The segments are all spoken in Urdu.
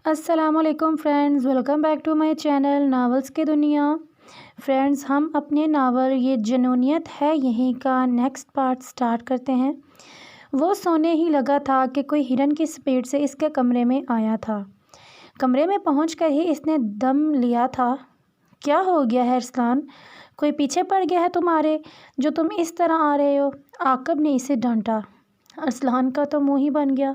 السلام علیکم friends, welcome back to my channel novels کی دنیا۔ فرینڈز، ہم اپنے ناول یہ جنونیت ہے یہیں کا نیکسٹ پارٹ سٹارٹ کرتے ہیں۔ وہ سونے ہی لگا تھا کہ کوئی ہرن کی سپیڈ سے اس کے کمرے میں آیا تھا۔ کمرے میں پہنچ کر ہی اس نے دم لیا تھا۔ کیا ہو گیا ہے ارسلان؟ کوئی پیچھے پڑ گیا ہے تمہارے جو تم اس طرح آ رہے ہو؟ عاقب نے اسے ڈانٹا۔ ارسلان کا تو منہ ہی بن گیا۔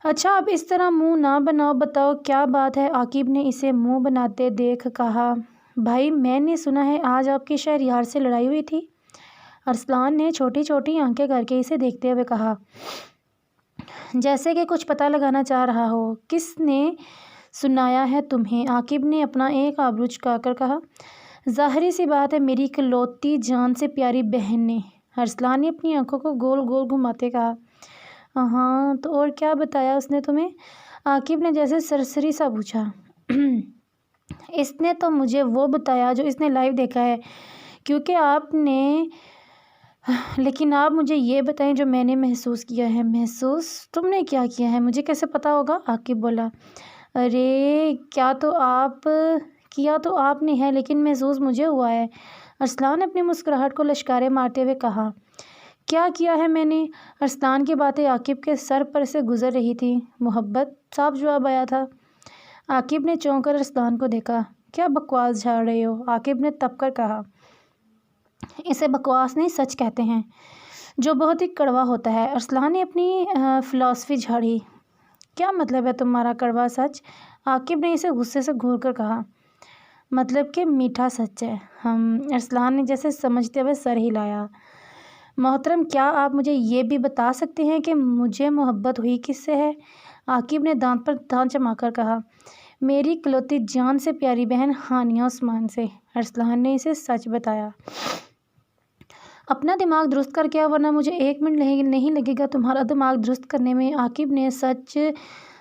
اچھا اب اس طرح منہ نہ بناؤ، بتاؤ کیا بات ہے؟ عاقب نے اسے منہ بناتے دیکھ کہا۔ بھائی میں نے سنا ہے آج آپ کی شہریار سے لڑائی ہوئی تھی۔ ارسلان نے چھوٹی چھوٹی آنکھیں کر کے اسے دیکھتے ہوئے کہا، جیسے کہ کچھ پتہ لگانا چاہ رہا ہو۔ کس نے سنایا ہے تمہیں؟ عاقب نے اپنا ایک ابرو جھکا کر کہا۔ ظاہری سی بات ہے، میری اکلوتی جان سے پیاری بہن نے۔ ارسلان نے اپنی آنکھوں کو گول گول گھماتے کہا۔ ہاں تو اور کیا بتایا اس نے تمہیں؟ عاقب نے جیسے سرسری سا پوچھا۔ اس نے تو مجھے وہ بتایا جو اس نے لائیو دیکھا ہے، کیونکہ آپ نے، لیکن آپ مجھے یہ بتائیں جو میں نے محسوس کیا ہے۔ محسوس؟ تم نے کیا کیا ہے؟ مجھے کیسے پتہ ہوگا؟ عاقب بولا۔ ارے کیا تو آپ نے ہے، لیکن محسوس مجھے ہوا ہے۔ ارسلان نے اپنی مسکراہٹ کو لشکارے مارتے ہوئے کہا۔ کیا کیا ہے میں نے؟ ارسلان کی باتیں عاقب کے سر پر سے گزر رہی تھی۔ محبت، صاف جواب آیا تھا۔ عاقب نے چونک کر ارسلان کو دیکھا۔ کیا بکواس جھاڑ رہے ہو؟ عاقب نے تپ کر کہا۔ اسے بکواس نہیں، سچ کہتے ہیں، جو بہت ہی کڑوا ہوتا ہے۔ ارسلان نے اپنی فلاسفی جھاڑی۔ کیا مطلب ہے تمہارا کڑوا سچ؟ عاقب نے اسے غصے سے گھور کر کہا۔ مطلب کہ میٹھا سچ ہے۔ ارسلان نے جیسے سمجھتے ہوئے سر ہلایا۔ محترم، کیا آپ مجھے یہ بھی بتا سکتے ہیں کہ مجھے محبت ہوئی کس سے ہے؟ عاقب نے دانت پر دانت جما کر کہا۔ میری اکلوتی جان سے پیاری بہن ہانیہ عثمان سے۔ ارسلان نے اسے سچ بتایا۔ اپنا دماغ درست کر کے آؤ ورنہ مجھے ایک منٹ نہیں لگے گا تمہارا دماغ درست کرنے میں۔ عاقب نے سچ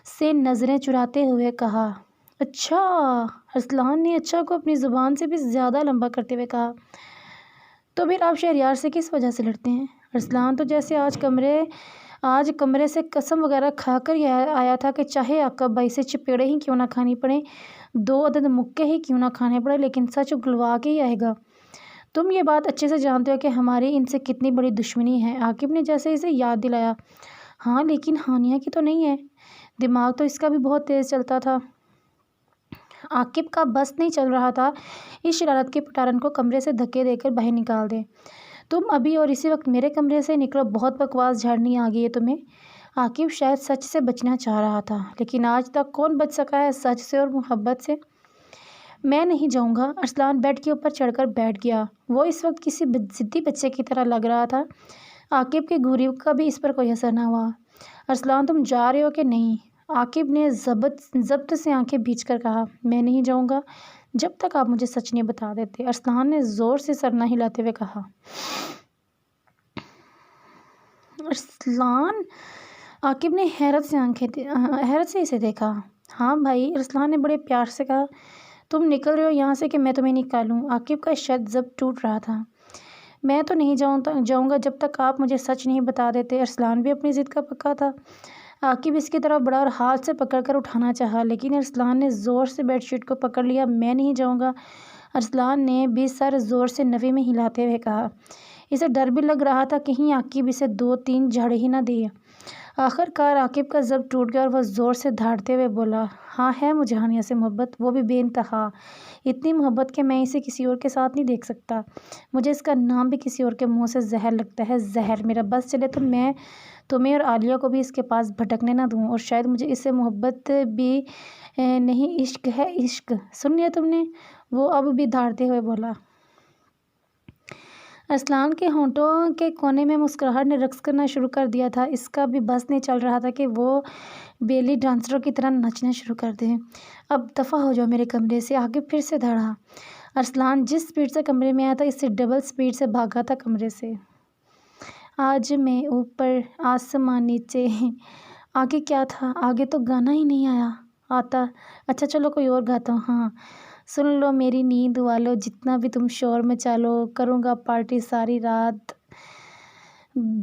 سے نظریں چراتے ہوئے کہا۔ اچھا؟ ارسلان نے اچھا کو اپنی زبان سے بھی زیادہ لمبا کرتے ہوئے کہا۔ تو پھر آپ شہریار سے کس وجہ سے لڑتے ہیں؟ ارسلان تو جیسے آج کمرے سے قسم وغیرہ کھا کر یہ آیا تھا کہ چاہے عاقب بھائی سے چپیڑیں ہی کیوں نہ کھانی پڑیں، 2 عدد مکے ہی کیوں نہ کھانے پڑے، لیکن سچ اگلوا کے ہی آئے گا۔ تم یہ بات اچھے سے جانتے ہو کہ ہماری ان سے کتنی بڑی دشمنی ہے۔ عاقب نے جیسے اسے یاد دلایا۔ ہاں لیکن ہانیہ کی تو نہیں ہے۔ دماغ تو اس کا بھی بہت تیز چلتا تھا۔ عاقب کا بس نہیں چل رہا تھا اس شرارت کے پٹارن کو کمرے سے دھکے دے کر باہر نکال دے۔ تم ابھی اور اسی وقت میرے کمرے سے نکلو، بہت بکواس جھاڑنی آ گئی ہے تمہیں۔ عاقب شاید سچ سے بچنا چاہ رہا تھا، لیکن آج تک کون بچ سکا ہے سچ سے اور محبت سے؟ میں نہیں جاؤں گا۔ ارسلان بیڈ کے اوپر چڑھ کر بیٹھ گیا۔ وہ اس وقت کسی ضدی بچے کی طرح لگ رہا تھا۔ عاقب کی گھوری کا بھی اس پر کوئی اثر نہ ہوا۔ ارسلان تم جا رہے ہو کہ نہیں؟ عاقب نے ضبط سے آنکھیں بھیج کر کہا۔ میں نہیں جاؤں گا جب تک آپ مجھے سچ نہیں بتا دیتے۔ ارسلان نے زور سے سر نہ ہلاتے ہوئے کہا۔ ارسلان؟ عاقب نے حیرت سے اسے دیکھا۔ ہاں بھائی، ارسلان نے بڑے پیار سے کہا۔ تم نکل رہے ہو یہاں سے کہ میں تمہیں نکالوں؟ عاقب کا شد ضبط ٹوٹ رہا تھا۔ میں تو نہیں جاؤں گا جب تک آپ مجھے سچ نہیں بتا دیتے۔ ارسلان بھی اپنی ضد کا پکا تھا۔ عاقب اس کی طرف بڑھا اور ہاتھ سے پکڑ کر اٹھانا چاہا، لیکن ارسلان نے زور سے بیڈ شیٹ کو پکڑ لیا۔ میں نہیں جاؤں گا۔ ارسلان نے بھی سر زور سے نفی میں ہلاتے ہوئے کہا۔ اسے ڈر بھی لگ رہا تھا کہیں عاقب اسے 2-3 جھاڑے ہی نہ دے۔ آخر کار عاقب کا ضبط ٹوٹ گیا اور وہ زور سے دھاڑتے ہوئے بولا۔ ہاں ہے مجھے ہانیہ سے محبت، وہ بھی بے انتہا، اتنی محبت کہ میں اسے کسی اور کے ساتھ نہیں دیکھ سکتا۔ مجھے اس کا نام بھی کسی اور کے منہ سے زہر لگتا ہے، زہر۔ میرا بس چلے تو میں تمہیں اور عالیہ کو بھی اس کے پاس بھٹکنے نہ دوں، اور شاید مجھے اس سے محبت بھی نہیں، عشق ہے، عشق۔ سن لیا تم نے؟ وہ اب بھی دھاڑتے ہوئے بولا۔ ارسلان کے ہونٹوں کے کونے میں مسکراہٹ نے رقص کرنا شروع کر دیا تھا۔ اس کا بھی بس نہیں چل رہا تھا کہ وہ بیلی ڈانسروں کی طرح نچنا شروع کر دے۔ اب دفع ہو جاؤ میرے کمرے سے۔ عاقب پھر سے دھاڑا۔ ارسلان جس سپیڈ سے کمرے میں آیا تھا اس سے ڈبل سپیڈ سے بھاگا تھا کمرے سے۔ آج میں اوپر آسمان نیچے۔ آگے کیا تھا؟ آگے تو گانا ہی نہیں آتا۔ اچھا چلو کوئی اور گاتا ہوں۔ ہاں سن لو میری نیند والو، جتنا بھی تم شور مچا لو، کروں گا پارٹی ساری رات،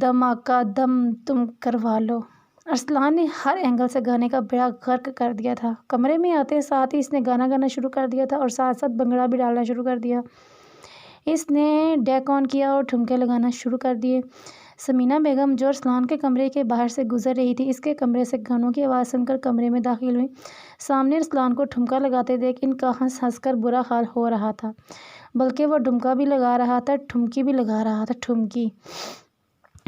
دھماکہ دم تم کروا لو۔ ارسلان نے ہر اینگل سے گانے کا بیڑا غرق کر دیا تھا۔ کمرے میں آتے ساتھ ہی اس نے گانا گانا شروع کر دیا تھا اور ساتھ ساتھ بھنگڑا بھی ڈالنا شروع کر دیا۔ اس نے ڈیک آن کیا اور ٹھمکے لگانا شروع کر دیے۔ سمینہ بیگم جو ارسلان کے کمرے کے باہر سے گزر رہی تھی، اس کے کمرے سے گانوں کی آواز سن کر کمرے میں داخل ہوئی۔ سامنے ارسلان کو ٹھمکا لگاتے دیکھ ان کا ہنس ہنس کر برا حال ہو رہا تھا، بلکہ وہ ٹھمکا بھی لگا رہا تھا، ٹھمکی بھی لگا رہا تھا۔ ٹھمکی؟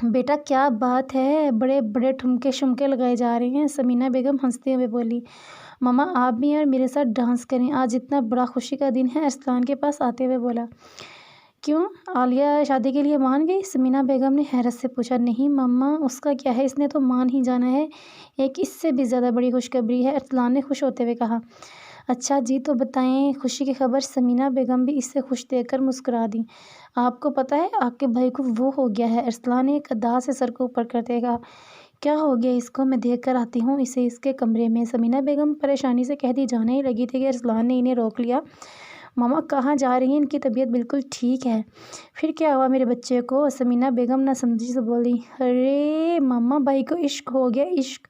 بیٹا کیا بات ہے، بڑے بڑے ٹھمکے شمکے لگائے جا رہے ہیں۔ سمینہ بیگم ہنستے ہوئے بولی۔ ماما آپ بھی اور میرے ساتھ ڈانس کریں، آج اتنا بڑا خوشی کا دن ہے، ارسلان کے پاس آتے ہوئے بولا۔ کیوں، عالیہ شادی کے لیے مان گئی؟ سمینہ بیگم نے حیرت سے پوچھا۔ نہیں ماما، اس کا کیا ہے، اس نے تو مان ہی جانا ہے، ایک اس سے بھی زیادہ بڑی خوشخبری ہے، ارسلان نے خوش ہوتے ہوئے کہا۔ اچھا جی، تو بتائیں خوشی کی خبر۔ سمینہ بیگم بھی اس سے خوش دیکھ کر مسکرا دیں۔ آپ کو پتہ ہے عاقب بھائی کو وہ ہو گیا ہے، ارسلان نے ایک ادا سے سر کو اوپر کرتے کہا۔ کیا ہو گیا اس کو، میں دیکھ کر آتی ہوں اسے اس کے کمرے میں۔ سمینہ بیگم پریشانی سے کہتی جانے ہی لگی تھی کہ ارسلان نے انہیں روک لیا۔ ماما کہاں جا رہی ہیں، ان کی طبیعت بالکل ٹھیک ہے۔ پھر کیا ہوا میرے بچے کو؟ سمینہ بیگم ناسمجھی سے بولی۔ ارے ماما، بھائی کو عشق ہو گیا، عشق!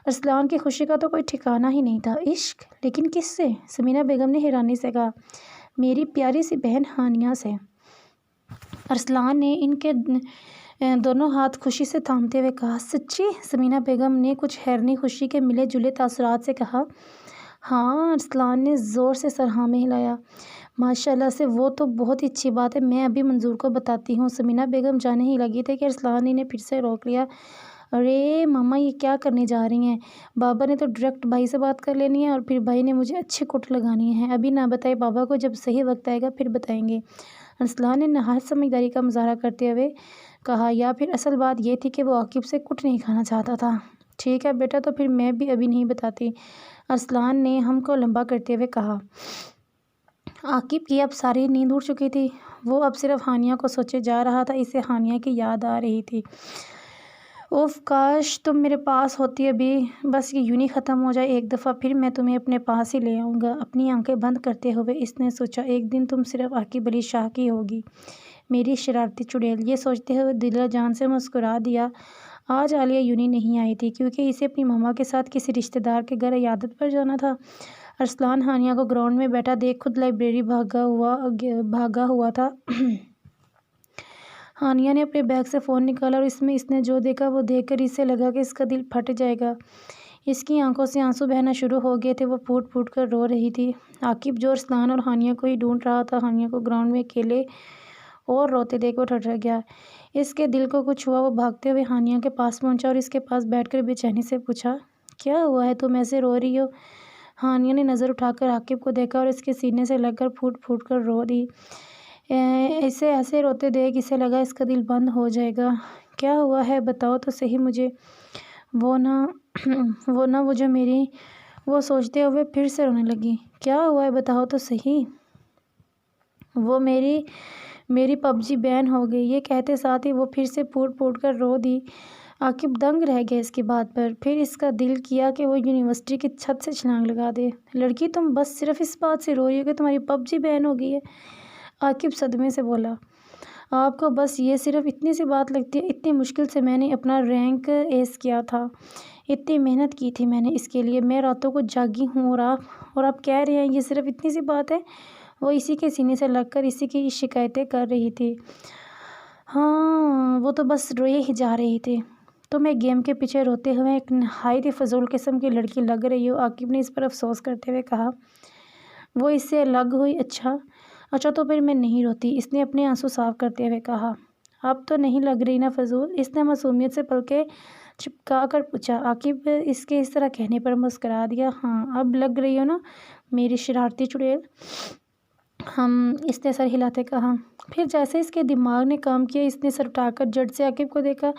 ارسلان کی خوشی کا تو کوئی ٹھکانہ ہی نہیں تھا۔ عشق؟ لیکن کس سے؟ سمینہ بیگم نے حیرانی سے کہا۔ میری پیاری سی بہن ہانیہ سے۔ ارسلان نے ان کے دونوں ہاتھ خوشی سے تھامتے ہوئے کہا۔ سچی؟ سمینہ بیگم نے کچھ حیرانی خوشی کے ملے جلے تاثرات سے کہا۔ ہاں، ارسلان نے زور سے سر ہاں میں ہلایا۔ ماشاء اللہ سے، وہ تو بہت ہی اچھی بات ہے، میں ابھی منظور کو بتاتی ہوں۔ سمینہ بیگم جانے ہی لگی تھی کہ ارسلان نے انہیں پھر سے روک لیا۔ ارے ماما، یہ کیا کرنے جا رہی ہیں؟ بابا نے تو ڈائریکٹ بھائی سے بات کر لینی ہے اور پھر بھائی نے مجھے اچھی کٹ لگانی ہے۔ ابھی نہ بتائے بابا کو، جب صحیح وقت آئے گا پھر بتائیں گے، ارسلان نے نہایت سمجھداری کا مظاہرہ کرتے ہوئے کہا۔ یا پھر اصل بات یہ تھی کہ وہ عاقب سے کٹ نہیں کھانا چاہتا تھا۔ ٹھیک ہے بیٹا، تو پھر میں بھی ابھی نہیں بتاتی، ارسلان نے ہم کو لمبا کرتے ہوئے کہا۔ عاقب کی اب ساری نیند اڑ چکی تھی، وہ اب صرف ہانیہ کو سوچے جا رہا تھا، اسے ہانیہ کی یاد آ رہی تھی۔ اوف، کاش تم میرے پاس ہوتی ابھی، بس یہ یوں ہی ختم ہو جائے ایک دفعہ، پھر میں تمہیں اپنے پاس ہی لے آؤں گا۔ اپنی آنکھیں بند کرتے ہوئے اس نے سوچا، ایک دن تم صرف عاقب علی شاہ کی ہوگی، میری شرارتی چڑیل۔ یہ سوچتے ہوئے دل جان سے مسکرا دیا۔ آج عالیہ یونی نہیں آئی تھی کیونکہ اسے اپنی ماما کے ساتھ کسی رشتہ دار کے گھر عیادت پر جانا تھا۔ ارسلان ہانیہ کو گراؤنڈ میں بیٹھا دیکھ خود لائبریری بھاگا ہوا تھا۔ ہانیہ نے اپنے بیگ سے فون نکالا اور اس میں اس نے جو دیکھا وہ دیکھ کر اسے لگا کہ اس کا دل پھٹ جائے گا۔ اس کی آنکھوں سے آنسو بہنا شروع ہو گئے تھے، وہ پھوٹ پھوٹ کر رو رہی تھی۔ عاقب جو ارسلان اور ہانیہ کو ہی ڈھونڈ رہا تھا، ہانیہ کو گراؤنڈ میں اکیلے اور روتے دیکھ وہ ٹھٹر گیا۔ اس کے دل کو کچھ ہوا، وہ بھاگتے ہوئے ہانیہ کے پاس پہنچا اور اس کے پاس بیٹھ کر بے چینی سے پوچھا، کیا ہوا ہے، تم ایسے رو رہی ہو؟ ہانیہ نے نظر اٹھا کر عاقب کو دیکھا اور اس کے سینے سے لگ کر پھوٹ پھوٹ کر رو دی۔ اسے ایسے روتے دیکھ اسے لگا اس کا دل بند ہو جائے گا۔ کیا ہوا ہے، بتاؤ تو صحیح مجھے۔ وہ جو میری، وہ سوچتے ہوئے پھر سے رونے لگی۔ کیا ہوا ہے، بتاؤ تو صحیح۔ وہ میری پبجی بین ہو گئی۔ یہ کہتے ساتھ ہی وہ پھر سے پھوٹ پھوٹ کر رو دی۔ عاقب دنگ رہ گیا اس کی بات پر، پھر اس کا دل کیا کہ وہ یونیورسٹی کی چھت سے چھلانگ لگا دے۔ لڑکی، تم بس صرف اس بات سے رو رہی ہو کہ تمہاری پبجی بین ہو گئی ہے؟ عاقب صدمے سے بولا۔ آپ کو بس یہ صرف اتنی سی بات لگتی ہے؟ اتنی مشکل سے میں نے اپنا رینک ایس کیا تھا، اتنی محنت کی تھی میں نے اس کے لیے، میں راتوں کو جاگی ہوں اور آپ کہہ رہے ہیں یہ صرف اتنی سی بات ہے؟ وہ اسی کے سینے سے لگ کر اسی کی شکایتیں کر رہی تھی۔ ہاں، وہ تو بس روئے ہی جا رہی تھی۔ تم ایک گیم کے پیچھے روتے ہوئے ایک نہایت ہی فضول قسم کی لڑکی لگ رہی ہو، عاقب نے اس پر افسوس کرتے ہوئے کہا۔ وہ اس سے الگ ہوئی؟ اچھا تو پھر میں نہیں روتی، اس نے اپنے آنسو صاف کرتے ہوئے کہا۔ اب تو نہیں لگ رہی نا فضول، اس نے معصومیت سے پلکیں چپکا کر پوچھا۔ عاقب اس کے اس طرح کہنے پر مسکرا دیا۔ ہاں، اب لگ رہی ہو نا میری شرارتی چڑیل، اس نے سر ہلاتے کہا۔ پھر جیسے اس کے دماغ نے کام کیا، اس نے سر اٹھا کر جھٹ سے عاقب کو دیکھا۔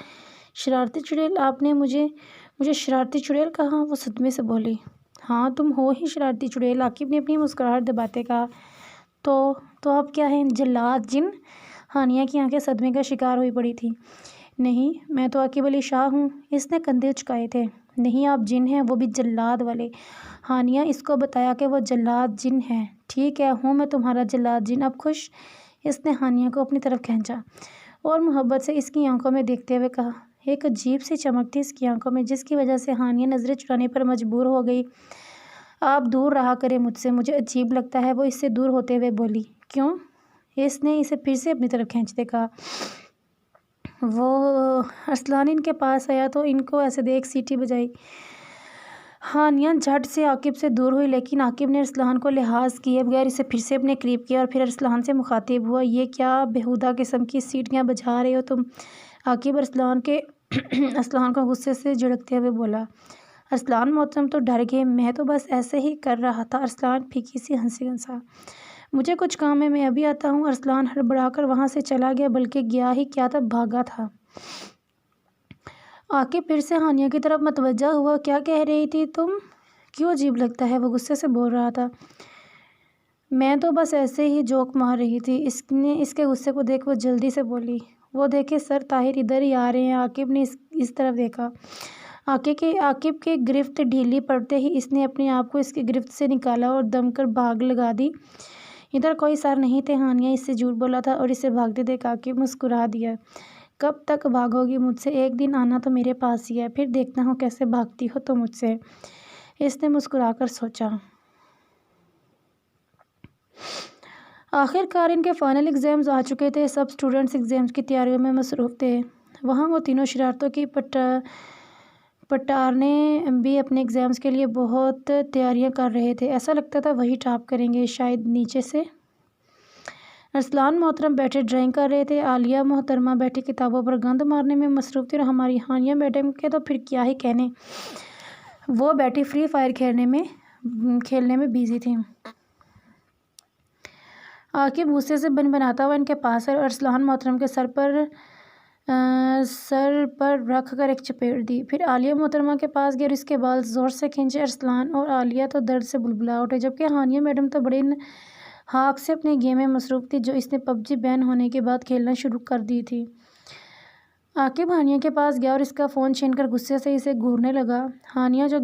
شرارتی چڑیل؟ آپ نے مجھے شرارتی چڑیل کہا؟ وہ صدمے سے بولی۔ ہاں، تم ہو ہی شرارتی چڑیل، عاقب نے اپنی مسکراہٹ دباتے کہا۔ تو آپ کیا ہیں، جلاد، جن؟ ہانیہ کی آنکھیں صدمے کا شکار ہوئی پڑی تھیں۔ نہیں، میں تو عاقب علی شاہ ہوں، اس نے کندھے اچکائے تھے۔ نہیں، آپ جن ہیں، وہ بھی جلاد والے۔ ہانیہ اس کو بتایا کہ وہ جلاد جن ہے۔ ٹھیک ہے، ہوں میں تمہارا جلاد جن، اب خوش؟ اس نے ہانیہ کو اپنی طرف کھینچا اور محبت سے اس کی آنکھوں میں دیکھتے ہوئے کہا۔ ایک عجیب سی چمک تھی اس کی آنکھوں میں جس کی وجہ سے ہانیہ نظریں چرانے پر مجبور ہو گئی۔ آپ دور رہا کریں مجھ سے، مجھے عجیب لگتا ہے۔ وہ اس سے دور ہوتے ہوئے بولی۔ کیوں؟ اس نے اسے پھر سے اپنی طرف کھینچتے کہا۔ وہ ارسلان ان کے پاس آیا تو ان کو ایسے دیکھ سیٹی بجائی۔ ہانیہ جھٹ سے عاقب سے دور ہوئی، لیکن عاقب نے ارسلان کو لحاظ کیے بغیر اسے پھر سے اپنے قریب کیا اور پھر ارسلان سے مخاطب ہوا۔ یہ کیا بیہودہ قسم کی سیٹیاں بجا رہے ہو تم؟ عاقب ارسلان کو غصے سے جھڑکتے ہوئے بولا۔ ارسلان محترم تو ڈر گئے۔ میں تو بس ایسے ہی کر رہا تھا۔ ارسلان پھیکی سی ہنسی ہنسا۔ مجھے کچھ کام ہے، میں ابھی آتا ہوں۔ ارسلان ہڑبڑا کر وہاں سے چلا گیا، بلکہ گیا ہی کیا تھا، بھاگا تھا۔ عاقب پھر سے ہانیہ کی طرف متوجہ ہوا۔ کیا کہہ رہی تھی تم؟ کیوں عجیب لگتا ہے؟ وہ غصے سے بول رہا تھا۔ میں تو بس ایسے ہی جوک مار رہی تھی۔ اس کے غصے کو دیکھ وہ جلدی سے بولی۔ وہ دیکھے سر طاہر ادھر ہی آ رہے ہیں۔ عاقب نے اس طرف دیکھا۔ عاقب کی گرفت ڈھیلی پڑتے ہی اس نے اپنے آپ کو اس کی گرفت سے نکالا اور دم کر بھاگ لگا دی۔ ادھر کوئی سر نہیں تھے۔ ہانیہ اس سے جھوٹ بولا تھا اور اسے بھاگتے دیکھ عاقب مسکرا دیا۔ کب تک بھاگو گی مجھ سے؟ ایک دن آنا تو میرے پاس ہی ہے، پھر دیکھتا ہوں کیسے بھاگتی ہو تو مجھ سے۔ اس نے مسکرا کر سوچا۔ آخر کار ان کے فائنل ایگزامز آ چکے تھے۔ سب اسٹوڈنٹس ایگزامز کی تیاریوں میں مصروف تھے۔ وہاں وہ تینوں شرارتوں کی پٹارنے بھی اپنے ایگزامز کے لیے بہت تیاریاں کر رہے تھے۔ ایسا لگتا تھا وہی ٹاپ کریں گے شاید نیچے سے۔ ارسلان محترم بیٹھے ڈرائنگ کر رہے تھے۔ عالیہ محترمہ بیٹھی کتابوں پر گند مارنے میں مصروف تھی اور ہماری ہانیہ میڈم کے تو پھر کیا ہی کہنے، وہ بیٹھی فری فائر کھیلنے میں بیزی تھیں۔ عاقب غصے سے بنبناتا ہوا ان کے پاس آیا اور ارسلان محترم کے سر پر رکھ کر ایک چپیڑ دی۔ پھر عالیہ محترمہ کے پاس گئے اور اس کے بال زور سے کھینچے۔ ارسلان اور عالیہ تو درد سے بلبلا اٹھے، جبکہ ہانیہ میڈم تو بڑے ہاک سے اپنے گیم میں مصروف تھی جو اس نے پب جی بین ہونے کے بعد کھیلنا شروع کر دی تھی۔ عاقب ہانیہ کے پاس گیا اور اس کا فون چھین کر غصے سے اسے گھورنے لگا۔ ہانیہ جو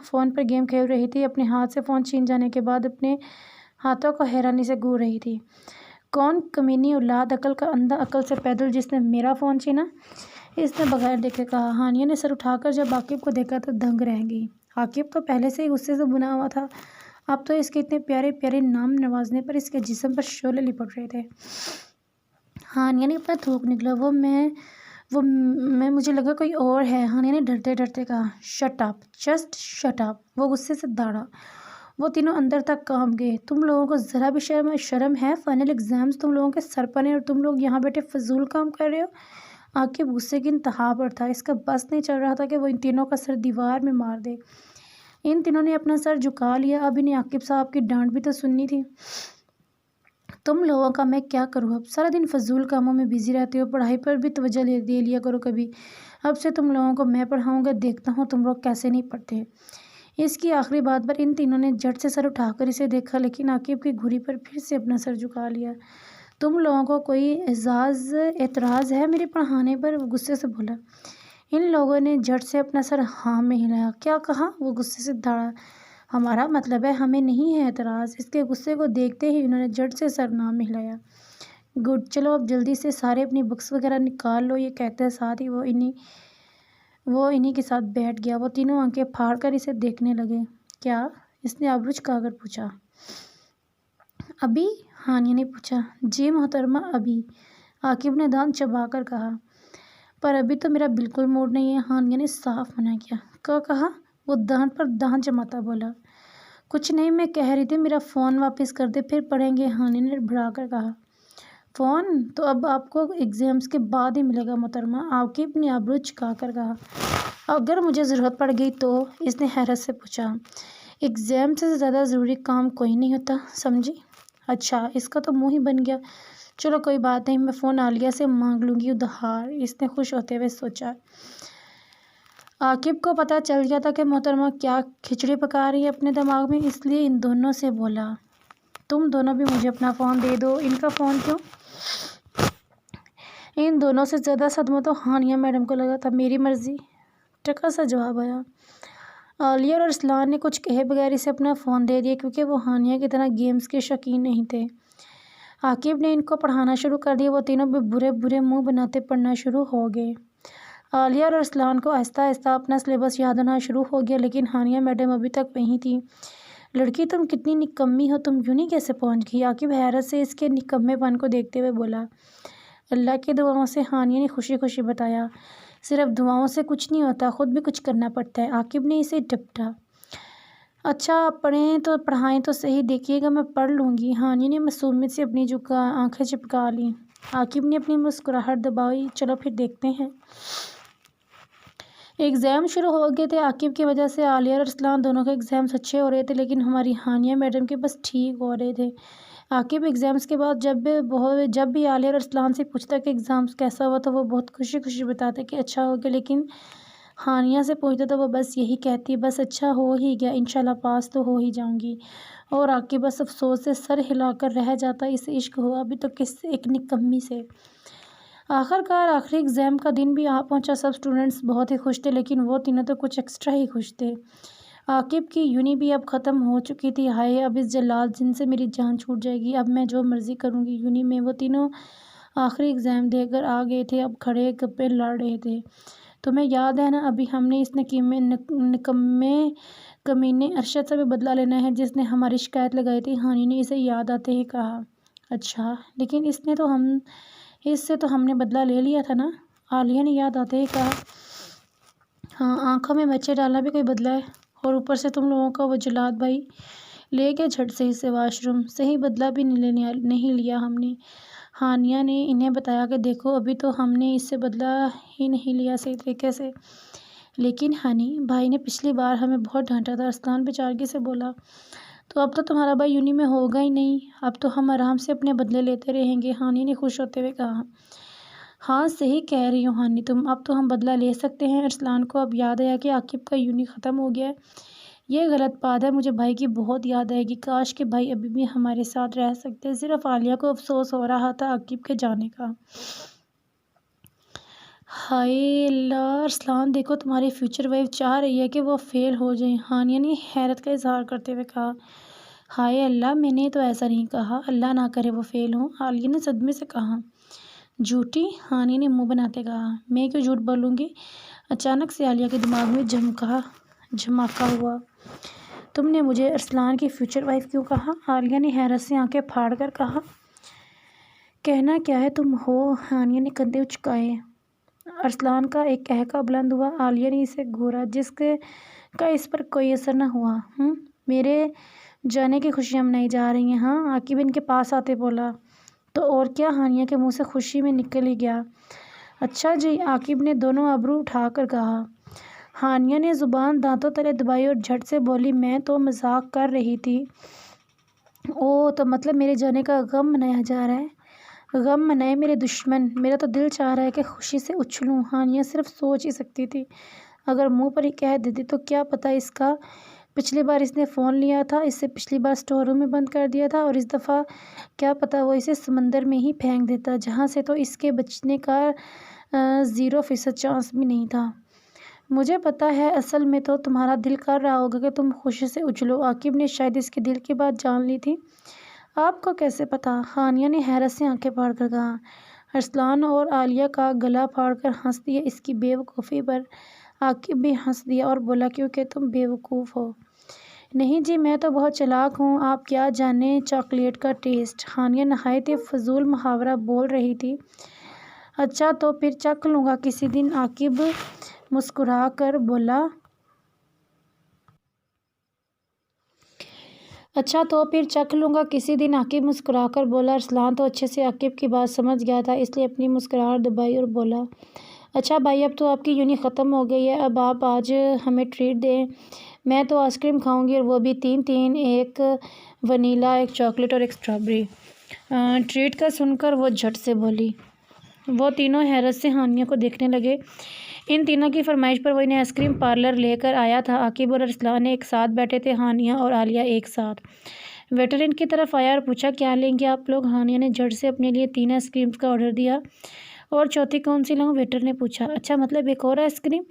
فون پر گیم کھیل رہی تھی، اپنے ہاتھ سے فون چھین جانے کے بعد اپنے ہاتھوں کو حیرانی سے گھور رہی تھی۔ کون کمینی اولاد، عقل کا اندھا، عقل سے پیدل، جس نے میرا فون چھینا؟ اس نے بغیر دیکھے کہا۔ ہانیہ نے سر اٹھا کر جب عاقب کو دیکھا تو دنگ رہ گئی۔ عاقب تو پہلے سے ہی غصے سے بنا ہوا تھا، اب تو اس کے اتنے پیارے پیارے نام نوازنے پر اس کے جسم پر شعلے لپٹ رہے تھے۔ ہانیہ نے اپنا تھوک نکلا۔ مجھے لگا کوئی اور ہے۔ ہانیہ نے ڈرتے ڈرتے کہا۔ Shut up, just shut up. وہ غصے سے داڑا۔ وہ تینوں اندر تک کانپ گئے۔ تم لوگوں کو ذرا بھی شرم ہے؟ فائنل ایگزامز تم لوگوں کے سر پر ہیں اور تم لوگ یہاں بیٹھے فضول کام کر رہے ہو۔ عاقب غصے کی انتہا پر تھا۔ اس کا بس نہیں چل رہا تھا کہ وہ ان تینوں کا سر دیوار میں مار دے۔ ان تینوں نے اپنا سر جھکا لیا، اب انہیں عاقب صاحب کی ڈانٹ بھی تو سننی تھی۔ تم لوگوں کا میں کیا کروں اب؟ سارا دن فضول کاموں میں بیزی رہتے ہو، پڑھائی پر بھی توجہ دے لیا کرو کبھی۔ اب سے تم لوگوں کو میں پڑھاؤں گا، دیکھتا ہوں تم لوگ کیسے نہیں پڑھتے۔ اس کی آخری بات پر ان تینوں نے جھٹ سے سر اٹھا کر اسے دیکھا، لیکن عاقب کی گھوری پر پھر سے اپنا سر جھکا لیا۔ تم لوگوں کو کوئی اعتراض ہے میرے پڑھانے پر؟ وہ غصے سے بولا۔ ان لوگوں نے جھٹ سے اپنا سر ہاں میں ہلایا۔ کیا کہا؟ وہ غصے سے داڑا۔ ہمارا مطلب ہے ہمیں نہیں ہے اعتراض۔ اس کے غصے کو دیکھتے ہی انہوں نے جھٹ سے سر نہ میں ہلایا۔ گڈ، چلو اب جلدی سے سارے اپنی بکس وغیرہ نکال لو، یہ کہتے ساتھ ہی وہ انہی کے ساتھ بیٹھ گیا۔ وہ تینوں آنکھیں پھاڑ کر اسے دیکھنے لگے۔ کیا؟ اس نے ابروج کھا کر پوچھا۔ ابھی؟ ہانیہ نے پوچھا۔ جی محترمہ، ابھی، عاقب نے دانت چبا کر کہا۔ پر ابھی تو میرا بالکل موڈ نہیں ہے، ہانیہ نے صاف منع کیا۔ کیا کہا؟ وہ دانت پر دانت جماتا بولا۔ کچھ نہیں، میں کہہ رہی تھی میرا فون واپس کر دے، پھر پڑھیں گے، ہانیہ نے بڑھا کر کہا۔ فون تو اب آپ کو ایگزامز کے بعد ہی ملے گا محترمہ، عاقب نے ابروج جھکا کر کہا۔ اگر مجھے ضرورت پڑ گئی تو؟ اس نے حیرت سے پوچھا۔ ایگزام سے زیادہ ضروری کام کوئی نہیں ہوتا، سمجھی؟ اچھا، اس کا تو منہ ہی بن گیا۔ چلو کوئی بات نہیں، میں فون عالیہ سے مانگ لوں گی ادھار، اس نے خوش ہوتے ہوئے سوچا۔ عاقب کو پتہ چل گیا تھا کہ محترمہ کیا کھچڑی پکا رہی ہے اپنے دماغ میں، اس لیے ان دونوں سے بولا۔ تم دونوں بھی مجھے اپنا فون دے دو۔ ان کا فون کیوں؟ ان دونوں سے زیادہ صدمہ تو ہانیہ میڈم کو لگا تھا۔ میری مرضی، ٹکا سا جواب آیا۔ عالیہ اور ارسلان نے کچھ کہے بغیر اسے اپنا فون دے دیا، کیونکہ وہ ہانیہ کی طرح گیمز کے شوقین نہیں تھے۔ عاقب نے ان کو پڑھانا شروع کر دیا۔ وہ تینوں بھی برے برے منہ بناتے پڑھنا شروع ہو گئے۔ عالیہ اور ارسلان کو آہستہ آہستہ اپنا سلیبس یاد ہونا شروع ہو گیا، لیکن ہانیہ میڈم ابھی تک وہیں تھی۔ لڑکی تم کتنی نکمی ہو، تم یوں نہیں کیسے پہنچ گئی؟ عاقب حیرت سے اس کے نکمے پن کو دیکھتے ہوئے بولا۔ اللہ کی دعاؤں سے، ہانیہ نے خوشی خوشی بتایا۔ صرف دعاؤں سے کچھ نہیں ہوتا، خود بھی کچھ کرنا پڑتا ہے۔ عاقب نے اسے ڈپٹا۔ اچھا آپ پڑھیں تو پڑھائیں تو صحیح، دیکھیے گا میں پڑھ لوں گی۔ ہانیہ نے معصومیت سے اپنی آنکھیں چپکا لیں۔ عاقب نے اپنی مسکراہٹ دبائی۔ چلو پھر دیکھتے ہیں۔ ایگزام شروع ہو گئے تھے۔ عاقب کی وجہ سے عالیہ اور ارسلان دونوں کے ایگزامس اچھے ہو رہے تھے، لیکن ہماری ہانیہ میڈم کے بس ٹھیک ہو رہے تھے۔ عاقب ایگزامس کے بعد جب بھی عالیہ اور ارسلان سے پوچھتا کہ ایگزامس کیسا ہوا تو وہ بہت خوشی خوشی بتاتے کہ اچھا ہو گیا، لیکن ہانیہ سے پوچھتا تو وہ بس یہی کہتی بس اچھا ہو ہی گیا، انشاءاللہ پاس تو ہو ہی جاؤں گی۔ اور عاقب بس افسوس سے سر ہلا کر رہ جاتا، اسے عشق ہوا بھی تو کس ایک نکمی سے۔ آخرکار آخری ایگزام کا دن بھی آ پہنچا۔ سب اسٹوڈنٹس بہت ہی خوش تھے، لیکن وہ تینوں تو کچھ ایکسٹرا ہی خوش تھے۔ عاقب کی یونی بھی اب ختم ہو چکی تھی۔ ہائے اب اس جلال جن سے میری جان چھوٹ جائے گی، اب میں جو مرضی کروں گی۔ یونی میں وہ تینوں آخری ایگزام دے کر آ گئے تھے، اب کھڑے گپے لڑ رہے تھے۔ تمہیں یاد ہے نا، ابھی ہم نے اس نکمے کمینے ارشد سے بھی بدلہ لینا ہے جس نے ہماری شکایت لگائی تھی، ہانی نے اسے یاد آتے ہی کہا۔ اچھا لیکن اس سے تو ہم نے بدلہ لے لیا تھا نا، عالیہ نے یاد آتے ہی کہا۔ ہاں آنکھوں میں بچے ڈالنا بھی کوئی بدلہ ہے، اور اوپر سے تم لوگوں کا وہ جلاد بھائی لے گیا جھٹ سے اسے واش روم، صحیح بدلہ بھی نہیں لیا ہم نے۔ ہانیہ نے انہیں بتایا کہ دیکھو ابھی تو ہم نے اس سے بدلہ ہی نہیں لیا صحیح طریقے سے، لیکن ہنی بھائی نے پچھلی بار ہمیں بہت ڈانٹا تھا، ارسلان بیچارگی سے بولا۔ تو اب تو تمہارا بھائی یونی میں ہوگا ہی نہیں، اب تو ہم آرام سے اپنے بدلے لیتے رہیں گے، ہانی نے خوش ہوتے ہوئے کہا۔ ہاں صحیح کہہ رہی ہو ہانی تم، اب تو ہم بدلہ لے سکتے ہیں۔ ارسلان کو اب یاد آیا کہ عاقب کا یونی ختم ہو گیا ہے، یہ غلط بات ہے، مجھے بھائی کی بہت یاد آئے گی، کاش کہ بھائی ابھی بھی ہمارے ساتھ رہ سکتے۔ صرف عالیہ کو افسوس ہو رہا تھا عاقب کے جانے کا۔ ہائے اللہ ارسلان دیکھو تمہاری فیوچر وائف چاہ رہی ہے کہ وہ فیل ہو جائیں، ہانیہ نے حیرت کا اظہار کرتے ہوئے کہا۔ ہائے اللہ میں نے تو ایسا نہیں کہا، اللہ نہ کرے وہ فیل ہوں، عالیہ نے صدمے سے کہا۔ جھوٹی، ہانیہ نے منہ بناتے کہا۔ میں کیوں جھوٹ بولوں گی؟ اچانک سے عالیہ کے دماغ میں جھماکا ہوا۔ تم نے مجھے ارسلان کی فیوچر وائف کیوں کہا؟ عالیہ نے حیرت سے آنکھیں پھاڑ کر کہا۔ کہنا کیا ہے تم ہو، ہانیہ نے کندھے اچکائے۔ ارسلان کا ایک قہقہ بلند ہوا۔ عالیہ نے اسے گھورا، جس کا اس پر کوئی اثر نہ ہوا۔ میرے جانے کی خوشیاں منائی جا رہی ہیں ہاں، عاقب ان کے پاس آتے بولا۔ تو اور کیا، ہانیہ کے منہ سے خوشی میں نکل ہی گیا۔ اچھا جی، عاقب نے دونوں ابرو اٹھا کر کہا۔ ہانیہ نے زبان دانتوں تلے دبائی اور جھٹ سے بولی، میں تو مذاق کر رہی تھی۔ اوہ تو مطلب میرے جانے کا غم منایا جا رہا ہے؟ غم منائے میرے دشمن، میرا تو دل چاہ رہا ہے کہ خوشی سے اچھلوں۔ ہانیہ صرف سوچ ہی سکتی تھی، اگر منہ پر ہی کہہ دیتی تو کیا پتہ اس کا۔ پچھلی بار اس نے فون لیا تھا، اس سے پچھلی بار اسٹور روم میں بند کر دیا تھا، اور اس دفعہ کیا پتہ وہ اسے سمندر میں ہی پھینک دیتا، جہاں سے تو اس کے بچنے کا 0% چانس بھی نہیں تھا۔ مجھے پتہ ہے، اصل میں تو تمہارا دل کر رہا ہوگا کہ تم خوشی سے اچھلو۔ عاقب نے شاید اس کے دل کی بات جان لی تھی۔ آپ کو کیسے پتہ؟ ہانیہ نے حیرت سے آنکھیں پھاڑ کر کہا۔ ارسلان اور عالیہ کا گلا پھاڑ کر ہنس دیا اس کی بے وقوفی پر۔ عاقب بھی ہنس دیا اور بولا، کیونکہ تم بے وقوف ہو۔ نہیں جی، میں تو بہت چالاک ہوں، آپ کیا جانیں چاکلیٹ کا ٹیسٹ۔ ہانیہ نہایت ہی فضول محاورہ بول رہی تھی۔ اچھا تو پھر چکھ لوں گا کسی دن، عاقب مسکرا کر بولا۔ اچھا تو پھر چکھ لوں گا کسی دن، عاقب مسکرا کر بولا۔ ارسلان تو اچھے سے عاقب کی بات سمجھ گیا تھا، اس لیے اپنی مسکراہٹ دبائی اور بولا۔ اچھا بھائی، اب تو آپ کی یونی ختم ہو گئی ہے، اب آپ آج ہمیں ٹریٹ دیں۔ میں تو آئس کریم کھاؤں گی، اور وہ بھی 3 ایک ونیلا، ایک چاکلیٹ اور ایک اسٹرابیری۔ ٹریٹ کا سن کر وہ جھٹ سے بولی۔ وہ تینوں حیرت سے ہانیہ کو دیکھنے لگے۔ ان تینوں کی فرمائش پر وہ انہیں آئس کریم پارلر لے کر آیا تھا۔ عاقب اور ارسلان ایک ساتھ بیٹھے تھے، ہانیہ اور عالیہ ایک ساتھ۔ ویٹر ان کی طرف آیا اور پوچھا، کیا لیں گے آپ لوگ؟ ہانیہ نے جھٹ سے اپنے لیے 3 آئس کریمز کا آرڈر دیا۔ اور چوتھی کون سی لوں؟ ویٹر نے پوچھا۔ اچھا مطلب ایک اور آئس کریم؟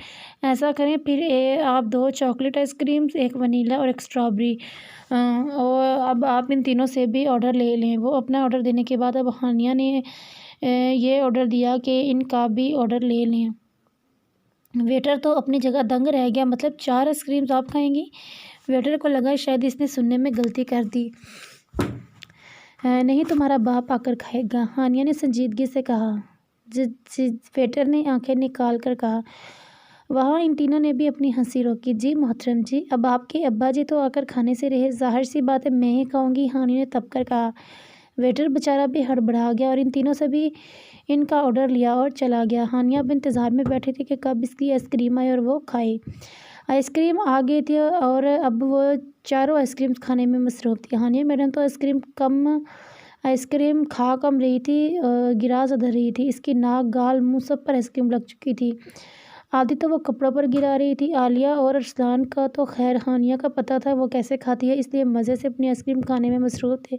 ایسا کریں پھر آپ 2 چاکلیٹ آئس کریمز، ایک ونیلا اور ایک اسٹرابیری، اور اب آپ ان تینوں سے بھی آرڈر لے لیں۔ وہ اپنا آرڈر دینے کے بعد اب ہانیہ نے یہ آرڈر دیا کہ ان کا بھی آرڈر لے لیں۔ ویٹر تو اپنی جگہ دنگ رہ گیا، مطلب 4 آئس کریمز آپ کھائیں گی؟ ویٹر کو لگا شاید اس نے سننے میں غلطی کر دی۔ نہیں، تمہارا باپ آ کر کھائے گا، ہانیہ نے سنجیدگی سے کہا۔ ویٹر نے آنکھیں نکال کر کہا۔ وہاں ان تینوں نے بھی اپنی ہنسی روکی۔ جی محترم جی، اب آپ کے ابا جی تو آ کر کھانے سے رہے، ظاہر سی بات ہے میں ہی کھاؤں گی، ہانیہ نے تب کر کہا۔ ویٹر بیچارہ بھی ہڑبڑا گیا اور ان تینوں سے بھی ان کا آرڈر لیا اور چلا گیا۔ ہانیہ اب انتظار میں بیٹھی تھی کہ کب اس کی آئس کریم آئے اور وہ کھائے۔ آئس کریم آ گئی تھی اور اب وہ چاروں آئس کریم کھانے میں مصروف تھی۔ ہانیہ میڈم تو آئس کریم کھا کم رہی تھی، گرا زدہ رہی تھی۔ اس کی ناک، گال، منہ سب پر آئس کریم لگ چکی تھی، آدھی تو وہ کپڑوں پر گرا رہی تھی۔ عالیہ اور ارسلان کا تو خیر ہانیہ کا پتہ تھا وہ کیسے کھاتی ہے، اس لیے مزے سے اپنی آئس کریم کھانے میں مصروف تھے،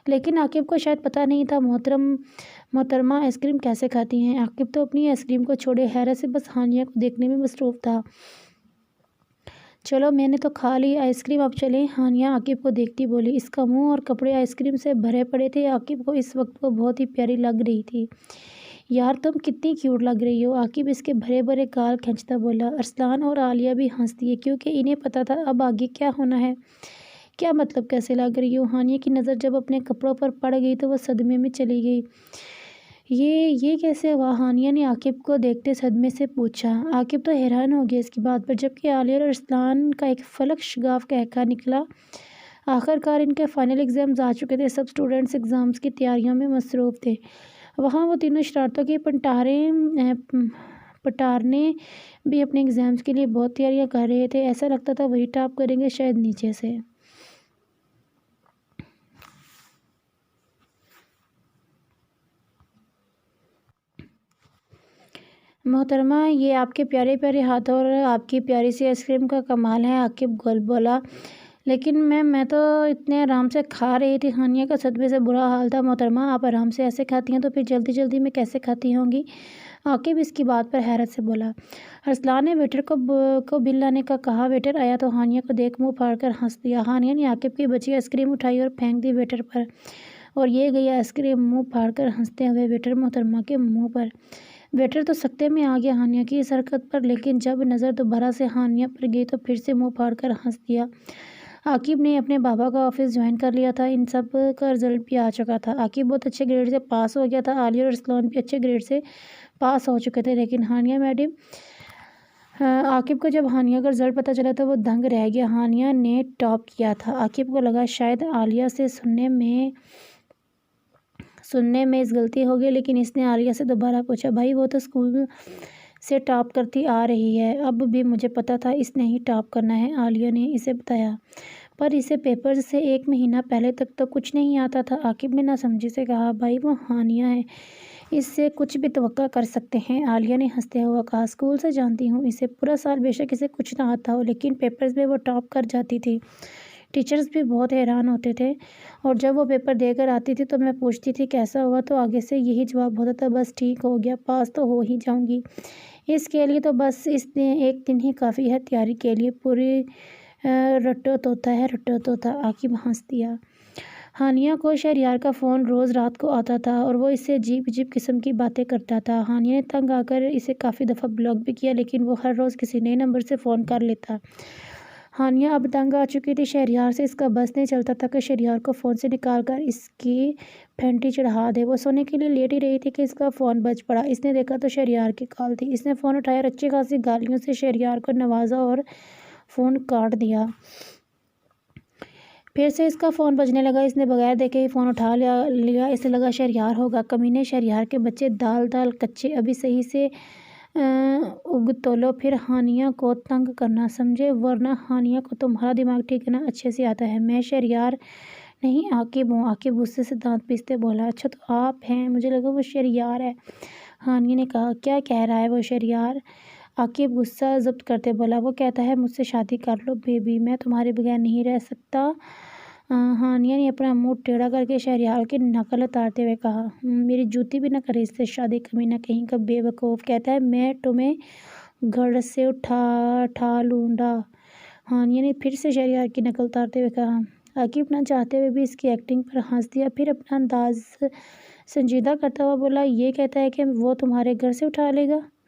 لیکن عاقب کو شاید پتہ نہیں تھا محترمہ آئس کریم کیسے کھاتی ہیں۔ عاقب تو اپنی آئس کریم کو چھوڑے حیرت سے بس ہانیہ کو دیکھنے میں مصروف تھا۔ چلو میں نے تو کھا لی آئس کریم، اب چلیں، ہانیہ عاقب کو دیکھتی بولی۔ اس کا منہ اور کپڑے آئس کریم سے بھرے پڑے تھے۔ عاقب کو اس وقت وہ بہت ہی پیاری لگ رہی تھی۔ یار تم کتنی کیوٹ لگ رہی ہو، عاقب اس کے بھرے بھرے گال کھینچتا بولا۔ ارسلان اور عالیہ بھی ہنس دیے کیونکہ انہیں پتہ تھا اب آگے کیا ہونا ہے۔ کیا مطلب کیسے لگ رہی ہو؟ ہانیہ کی نظر جب اپنے کپڑوں پر پڑ گئی تو وہ صدمے میں چلی گئی۔ یہ کیسے ہوا؟ ہانیہ نے عاقب کو دیکھتے صدمے سے پوچھا۔ عاقب تو حیران ہو گیا اس کی بات پر، جبکہ عالیہ اور ارسلان کا ایک فلک شگاف قہقہہ نکلا۔ آخرکار ان کے فائنل ایگزامز آ چکے تھے، سب اسٹوڈنٹس ایگزامز کی تیاریوں میں مصروف تھے۔ وہاں وہ تینوں شرارتوں کے پٹارنے بھی اپنے ایگزامز کے لیے بہت تیاریاں کر رہے تھے، ایسا لگتا تھا وہی ٹاپ کریں گے، شاید نیچے سے۔ محترمہ یہ آپ کے پیارے پیارے ہاتھوں اور آپ کی پیاری سی آئس کریم کا کمال ہے، عاقب گول بولا۔ لیکن میں تو اتنے آرام سے کھا رہی تھی۔ ہانیہ کا صدمے سے برا حال تھا۔ محترمہ آپ آرام سے ایسے کھاتی ہیں تو پھر جلدی جلدی میں کیسے کھاتی ہوں گی؟ عاقب اس کی بات پر حیرت سے بولا۔ ارسلان نے ویٹر کو بل لانے کا کہا۔ ویٹر آیا تو ہانیہ کو دیکھ منہ پھاڑ کر ہنس دیا۔ ہانیہ نے عاقب کی بچی آئس کریم اٹھائی اور پھینک دی ویٹر پر، اور یہ گئی آئس کریم منہ پھاڑ کر ہنستے ہوئے ویٹر محترمہ کے منہ پر۔ ویٹر تو سکتے میں آ گیا ہانیہ کی اس حرکت پر، لیکن جب نظر دوبارہ سے ہانیہ پر گئی تو پھر سے منہ پھاڑ کر ہنس دیا۔ عاقب نے اپنے بابا کا آفس جوائن کر لیا تھا، ان سب کا رزلٹ بھی آ چکا تھا۔ عاقب بہت اچھے گریڈ سے پاس ہو گیا تھا، عالیہ اور ارسلان بھی اچھے گریڈ سے پاس ہو چکے تھے، لیکن ہانیہ میڈم عاقب کو جب ہانیہ کا رزلٹ پتہ چلا تو وہ دنگ رہ گیا۔ ہانیہ نے ٹاپ کیا تھا۔ عاقب کو لگا شاید عالیہ سے سننے میں اس غلطی ہو گئی، لیکن اس نے عالیہ سے دوبارہ پوچھا، بھائی وہ تو اسکول سے ٹاپ کرتی آ رہی ہے، اب بھی مجھے پتہ تھا اس نے ہی ٹاپ کرنا ہے، عالیہ نے اسے بتایا، پر اسے پیپرز سے 1 مہینہ پہلے تک تو کچھ نہیں آتا تھا۔ عاقب نے ناسمجھی سے کہا، بھائی وہ ہانیہ ہے، اس سے کچھ بھی توقع کر سکتے ہیں، عالیہ نے ہنستے ہوئے کہا۔ اسکول سے جانتی ہوں اسے، پورا سال بے شک اسے کچھ نہ آتا ہو، لیکن پیپرز میں وہ ٹاپ کر جاتی تھی۔ ٹیچرز بھی بہت حیران ہوتے تھے، اور جب وہ پیپر دے کر آتی تھی تو میں پوچھتی تھی کیسا ہوا، تو آگے سے یہی جواب ہوتا تھا، بس ٹھیک ہو گیا، پاس تو ہو ہی جاؤں گی، اس کے لیے تو بس اس نے 1 دن ہی کافی ہے تیاری کے لیے، پوری رٹو توتا ہے رٹو توتا۔ عاقب ہنس دیا۔ ہانیہ کو شہریار کا فون روز رات کو آتا تھا اور وہ اس سے عجیب عجیب قسم کی باتیں کرتا تھا۔ ہانیہ نے تنگ آ کر اسے کافی دفعہ بلاک بھی کیا، لیکن وہ ہر روز کسی نئے نمبر سے فون کر لیتا۔ ہانیہ اب تنگ آ چکی تھی، شہریار سے اس کا بس نہیں چلتا تھا کہ شہریار کو فون سے نکال کر اس کی پھینٹی چڑھا دے۔ وہ سونے کے لیے لیٹ ہی رہی تھی کہ اس کا فون بج پڑا۔ اس نے دیکھا تو شہریار کی کال تھی۔ اس نے فون اٹھایا اور اچھی خاصی گالیوں سے شہریار کو نوازا اور فون کاٹ دیا۔ پھر سے اس کا فون بجنے لگا۔ اس نے بغیر دیکھے ہی فون اٹھا لیا۔ اسے لگا شہریار ہوگا، کمینے شہریار کے بچے دال کچے، ابھی صحیح سے اگ تولو، پھر ہانیہ کو تنگ کرنا سمجھے، ورنہ ہانیہ کو تمہارا دماغ ٹھیک ہے نا، اچھے سے آتا ہے، میں شہریار نہیں عاقب ہوں۔ عاقب غصے سے دانت پیستے بولا، اچھا تو آپ ہیں، مجھے لگا وہ شہریار ہے۔ ہانیہ نے کہا، کیا کہہ رہا ہے وہ شہریار؟ عاقب غصہ ضبط کرتے بولا، وہ کہتا ہے مجھ سے شادی کر لو بیبی، میں تمہارے بغیر نہیں رہ سکتا۔ ہانیہ نے اپنا منہ ٹیڑھا کر کے شہریار کی نقل اتارتے ہوئے کہا، میری جوتی بھی نہ کرے اس سے شادی، کمینہ کہیں کا بے وقوف، کہتا ہے میں تمہیں گھر سے اٹھا لوں گا۔ ہانیہ نے پھر سے شہریار کی نقل اتارتے ہوئے کہا۔ عاقب نہ چاہتے ہوئے بھی اس کی ایکٹنگ پر ہنس دیا، پھر اپنا انداز سنجیدہ کرتا ہوا بولا، یہ کہتا ہے کہ وہ تمہارے گھر سے اٹھا لے گا؟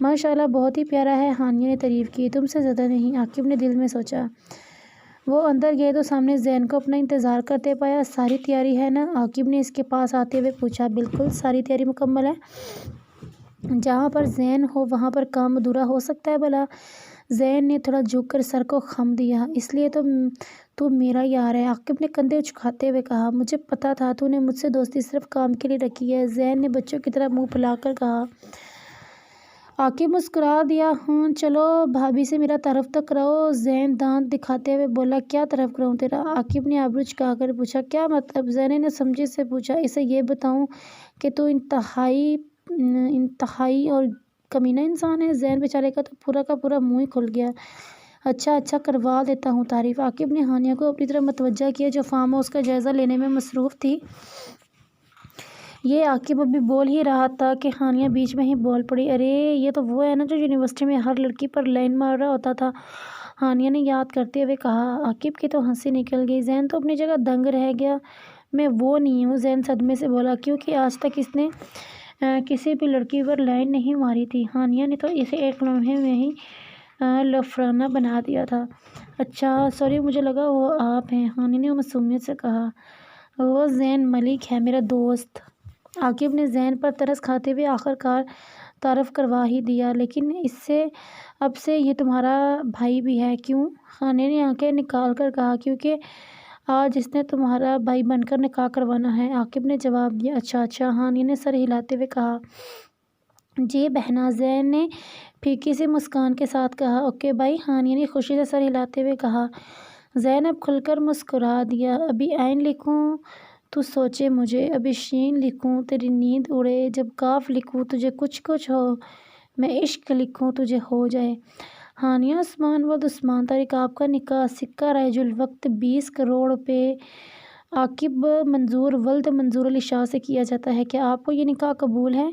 ماشاءاللہ بہت ہی پیارا ہے، ہانیہ نے تعریف کی۔ تم سے زیادہ نہیں، عاقب نے دل میں سوچا۔ وہ اندر گئے تو سامنے زین کو اپنا انتظار کرتے پایا۔ ساری تیاری ہے نا؟ عاقب نے اس کے پاس آتے ہوئے پوچھا۔ بالکل، ساری تیاری مکمل ہے۔ جہاں پر زین ہو وہاں پر کام ادھورا ہو سکتا ہے بھلا؟ زین نے تھوڑا جھک کر سر کو خم دیا۔ اس لیے تو میرا یار ہے، عاقب نے کندھے اچکاتے ہوئے کہا۔ مجھے پتا تھا تو نے مجھ سے دوستی صرف کام کے لیے رکھی ہے، زین نے بچوں کی طرح منہ پھلا کر کہا۔ عاقب مسکرا دیا۔ چلو بھابھی سے میرا تعارف تو کراؤ، زین دانت دکھاتے ہوئے بولا۔ کیا تعارف کراؤں تیرا؟ عاقب نے آبرو چکا کر پوچھا۔ کیا مطلب؟ زین نے سمجھے سے پوچھا۔ اسے یہ بتاؤں کہ تو انتہائی اور کمینہ انسان ہے؟ زین بیچارے کا تو پورا کا پورا منہ ہی کھل گیا۔ اچھا کروا دیتا ہوں تعریف۔ عاقب نے ہانیہ کو اپنی طرف متوجہ کیا جو فارم ہاؤس کا جائزہ لینے میں مصروف تھی۔ یہ عاقب ابھی بول ہی رہا تھا کہ ہانیہ بیچ میں ہی بول پڑی۔ ارے یہ تو وہ ہے نا جو یونیورسٹی میں ہر لڑکی پر لائن مار رہا ہوتا تھا، ہانیہ نے یاد کرتے ہوئے کہا۔ عاقب کی تو ہنسی نکل گئی۔ زین تو اپنی جگہ دنگ رہ گیا۔ میں وہ نہیں ہوں، زین صدمے سے بولا۔ کیونکہ آج تک اس نے کسی بھی لڑکی پر لائن نہیں ماری تھی، ہانیہ نے تو اسے ایک لمحے میں ہی لفرانہ بنا دیا تھا۔ اچھا سوری، مجھے لگا وہ آپ ہیں، ہانیہ نے معصومیت سے کہا۔ وہ زین ملک ہے، میرا دوست۔ عاقب نے زین پر ترس کھاتے ہوئے آخرکار تعارف کروا ہی دیا۔ لیکن اب سے یہ تمہارا بھائی بھی ہے۔ کیوں؟ ہانیہ نے آنکھیں نکال کر کہا۔ کیونکہ آج اس نے تمہارا بھائی بن کر نکاح کروانا ہے، عاقب نے جواب دیا۔ اچھا، ہانیہ نے سر ہلاتے ہوئے کہا۔ جی بہنا، زین نے پھیکی سی مسکان کے ساتھ کہا۔ اوکے بھائی، ہانیہ نے خوشی سے سر ہلاتے ہوئے کہا۔ زین اب کھل کر مسکرا دیا۔ ابھی عین لکھوں تو سوچے مجھے، ابھی شین لکھوں تیری نیند اڑے، جب کاف لکھوں تجھے کچھ ہو، میں عشق لکھوں تجھے ہو جائے۔ ہانیہ عثمان ولد عثمان طارق، آپ کا نکاح سکہ رائج الوقت 20 کروڑ روپے عاقب منظور ولد منظور علی شاہ سے کیا جاتا ہے، کیا آپ کو یہ نکاح قبول ہے؟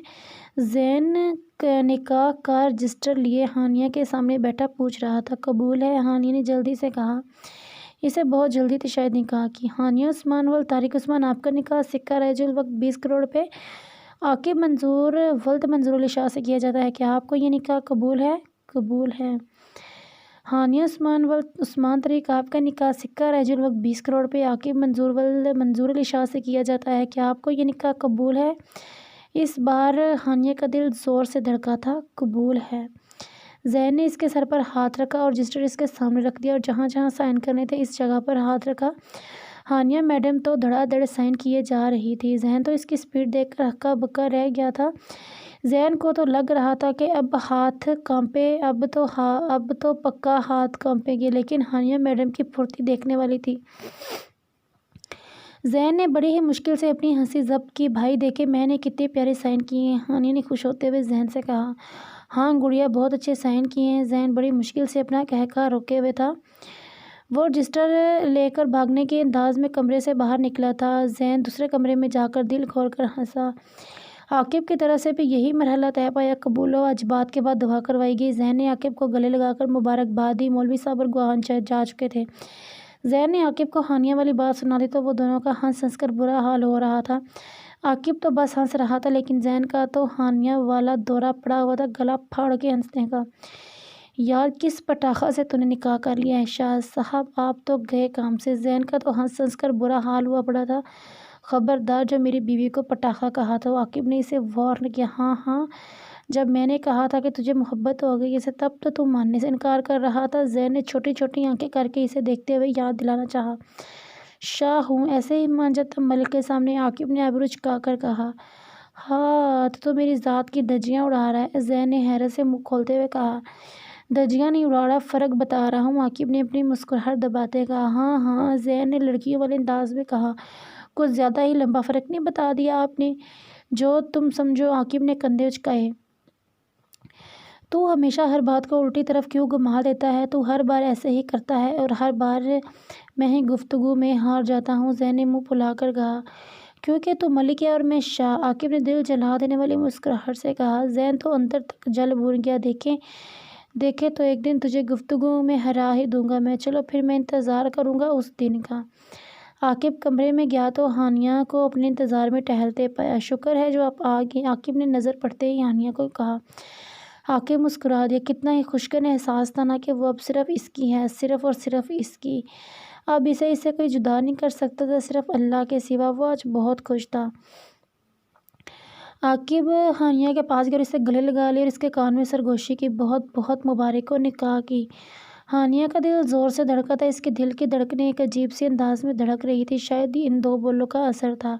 زین نکاح کا رجسٹر لیے ہانیہ کے سامنے بیٹھا پوچھ رہا تھا۔ قبول ہے، ہانیہ نے جلدی سے کہا۔ اسے بہت جلدی تھی شاید نکاح کی۔ ہانیہ عثمان ولد طارق عثمان، آپ کا نکاح سکہ رائج الوقت 20 کروڑ روپے عاقب منظور ولد منظور علی شاہ سے کیا جاتا ہے، کیا آپ کو یہ نکاح قبول ہے؟ قبول ہے۔ ہانیہ عثمان ولد عثمان طارق، آپ کا نکاح سکہ رائج الوقت 20 کروڑ روپے عاقب منظور ولد منظور علی شاہ سے کیا جاتا ہے، کیا آپ کو یہ نکاح قبول ہے؟ اس بار ہانیہ کا دل زور سے دھڑکا تھا۔ قبول ہے۔ زین نے اس کے سر پر ہاتھ رکھا اور رجسٹر اس کے سامنے رکھ دیا اور جہاں جہاں سائن کرنے تھے اس جگہ پر ہاتھ رکھا۔ ہانیہ میڈم تو دھڑا دھڑ سائن کیے جا رہی تھی۔ زین تو اس کی سپیڈ دیکھ کر ہکا بکا رہ گیا تھا۔ زین کو تو لگ رہا تھا کہ اب ہاتھ کانپے، اب تو پکا ہاتھ کانپیں گے، لیکن ہانیہ میڈم کی پھرتی دیکھنے والی تھی۔ زین نے بڑی ہی مشکل سے اپنی ہنسی ضبط کی۔ بھائی دیکھے میں نے کتنے پیارے سائن کیے ہیں، ہانیہ نے خوش ہوتے ہوئے زین سے کہا۔ ہاں گڑیا، بہت اچھے سائن کیے ہیں۔ زین بڑی مشکل سے اپنا قہقہہ روکے ہوئے تھا۔ وہ رجسٹر لے کر بھاگنے کے انداز میں کمرے سے باہر نکلا تھا۔ زین دوسرے کمرے میں جا کر دل کھول کر ہنسا۔ عاقب کی طرف سے بھی یہی مرحلہ طے پایا۔ قبول ہو، آج بات کے بعد دعا کروائی گئی۔ زین نے عاقب کو گلے لگا کر مبارکباد دی۔ مولوی صاحب اور گواہان جا چکے تھے۔ زین نے عاقب کو ہانیہ والی بات سنا دی تو وہ دونوں کا ہنس کر برا حال ہو رہا تھا۔ عاقب تو بس ہنس رہا تھا، لیکن زین کا تو ہانیہ والا دورہ پڑا ہوا تھا گلا پھاڑ کے ہنسنے کا۔ یار کس پٹاخہ سے تو نے نکاح کر لیا ہے شاہ صاحب، آپ تو گئے کام سے۔ زین کا تو ہنس کر برا حال ہوا پڑا تھا۔ خبردار جو میری بیوی کو پٹاخہ کہا تو عاقب نے اسے وارن کیا۔ ہاں، جب میں نے کہا تھا کہ تجھے محبت ہو گئی اسے، تب تو ماننے سے انکار کر رہا تھا۔ زین نے چھوٹی چھوٹی آنکھیں کر کے اسے دیکھتے ہوئے یاد دلانا چاہا۔ شاہ ہوں، ایسے ہی مان جاتا ملک کے سامنے، عاقب نے آبرو چکا کر کہا۔ ہاں تو میری ذات کی دھجیاں اڑا رہا ہے، زین نے حیرت سے منہ کھولتے ہوئے کہا۔ دھجیاں نہیں اڑا رہا، فرق بتا رہا ہوں، عاقب نے اپنی مسکراہٹ دباتے کہا۔ ہاں، زین نے لڑکیوں والے انداز میں کہا۔ کچھ زیادہ ہی لمبا فرق نہیں بتا دیا آپ نے؟ جو تم سمجھو، عاقب نے کندھے اچکائے۔ تو ہمیشہ ہر بات کو الٹی طرف کیوں گھما دیتا ہے؟ تو ہر بار ایسے ہی کرتا ہے اور ہر بار میں ہی گفتگو میں ہار جاتا ہوں، زین نے منہ پھلا کر کہا۔ کیونکہ تو ملک ہے اور میں شاہ، عاقب نے دل جلا دینے والی مسکراہٹ سے کہا۔ زین تو اندر تک جل بھون گیا۔ دیکھے تو ایک دن تجھے گفتگو میں ہرا ہی دوں گا میں، چلو پھر میں انتظار کروں گا اس دن کا۔ عاقب کمرے میں گیا تو ہانیہ کو اپنے انتظار میں ٹہلتے پایا۔ شکر ہے جو آپ آ گئے، عاقب نے نظر پڑتے ہی ہانیہ کو کہا۔ عاقب مسکرا دیا۔ کتنا ہی خوشگوار احساس تھا نا کہ وہ اب صرف اس کی ہے، صرف اور صرف اس کی۔ اب اس سے کوئی جدا نہیں کر سکتا تھا، صرف اللہ کے سوا۔ وہ آج بہت خوش تھا۔ عاقب ہانیہ کے پاس گیا اور اسے گلے لگا لیا اور اس کے کان میں سرگوشی کی۔ بہت بہت مبارک ہو نکاح کی۔ ہانیہ کا دل زور سے دھڑکا تھا۔ اس کے دل کی دھڑکنیں ایک عجیب سی انداز میں دھڑک رہی تھی۔ شاید یہ ان دو بولوں کا اثر تھا۔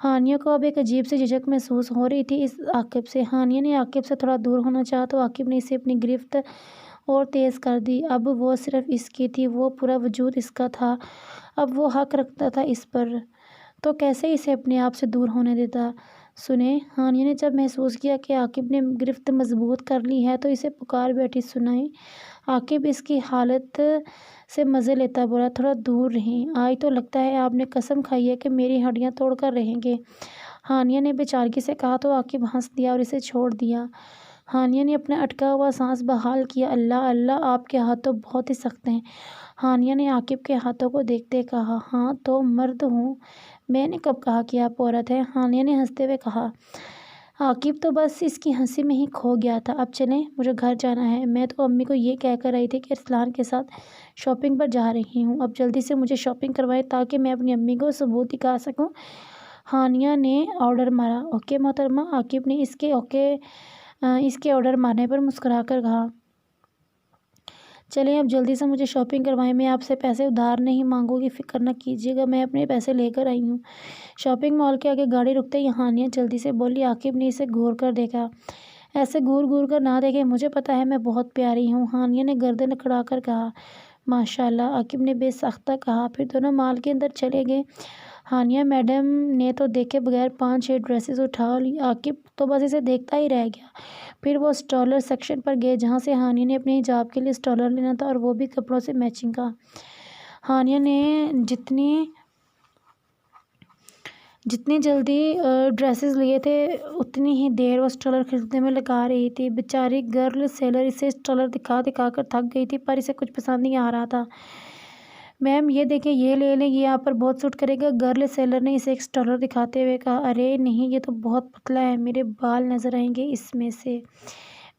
ہانیہ کو اب ایک عجیب سی جھجک محسوس ہو رہی تھی اس عاقب سے۔ ہانیہ نے عاقب سے تھوڑا دور ہونا چاہا تو عاقب نے اسے اپنی گرفت اور تیز کر دی۔ اب وہ صرف اس کی تھی، وہ پورا وجود اس کا تھا۔ اب وہ حق رکھتا تھا اس پر، تو کیسے اسے اپنے آپ سے دور ہونے دیتا؟ سنیں، ہانیہ نے جب محسوس کیا کہ عاقب نے گرفت مضبوط کر لی ہے تو اسے پکار بیٹھی۔ سنائیں۔ عاقب اس کی حالت سے مزے لیتا بولا، تھوڑا دور رہیں۔ آج تو لگتا ہے آپ نے قسم کھائی ہے کہ میری ہڈیاں توڑ کر رہیں گے، ہانیہ نے بے چارگی سے کہا تو عاقب ہنس دیا اور اسے چھوڑ دیا۔ ہانیہ نے اپنا اٹکا ہوا سانس بحال کیا۔ اللہ اللہ، آپ کے ہاتھ تو بہت ہی سخت ہیں، ہانیہ نے عاقب کے ہاتھوں کو دیکھتے کہا۔ ہاں تو مرد ہوں، میں نے کب کہا کہ آپ عورت ہیں، ہانیہ نے ہنستے ہوئے کہا۔ عاقب تو بس اس کی ہنسی میں ہی کھو گیا تھا۔ اب چلیں، مجھے گھر جانا ہے۔ میں تو امی کو یہ کہہ کر آئی تھی کہ ارسلان کے ساتھ شاپنگ پر جا رہی ہوں۔ اب جلدی سے مجھے شاپنگ کروائیں تاکہ میں اپنی امی کو ثبوت دکھا سکوں، ہانیہ نے آرڈر مارا۔ اوکے محترمہ، عاقب نے اس کے آرڈر مارنے پر مسکرا کر کہا۔ چلیں اب جلدی سے مجھے شاپنگ کروائیں، میں آپ سے پیسے ادھار نہیں مانگوں گی، فکر نہ کیجیے گا، میں اپنے پیسے لے کر آئی ہوں۔ شاپنگ مال کے آگے گاڑی رکتے ہی ہانیہ جلدی سے بولی۔ عاقب نے اسے گھور کر دیکھا۔ ایسے گھور کر نہ دیکھیں، مجھے پتا ہے میں بہت پیاری ہوں، ہانیہ نے گردن اکڑا کر کہا۔ ماشاءاللہ، عاقب نے بے ساختہ کہا۔ پھر دونوں مال کے اندر چلے گئے۔ ہانیہ میڈم نے تو دیکھے بغیر 5-6 ڈریسز اٹھا لی، عاقب تو بس اسے دیکھتا ہی رہ گیا۔ پھر وہ اسٹالر سیکشن پر گئے جہاں سے ہانیہ نے اپنے حجاب کے لیے اسٹالر لینا تھا اور وہ بھی کپڑوں سے میچنگ کا۔ ہانیہ نے جتنی جلدی ڈریسز لیے تھے اتنی ہی دیر وہ اسٹالر خریدنے میں لگا رہی تھی۔ بیچاری گرل سیلر اسے اسٹالر دکھا دکھا کر تھک گئی تھی پر اسے کچھ پسند نہیں آ رہا تھا۔ میم یہ دیکھیں، یہ لے لیں، یہ آپ پر بہت سوٹ کرے گا، گرل سیلر نے اسے ایک اسٹالر دکھاتے ہوئے کہا۔ ارے نہیں، یہ تو بہت پتلا ہے، میرے بال نظر آئیں گے اس میں سے۔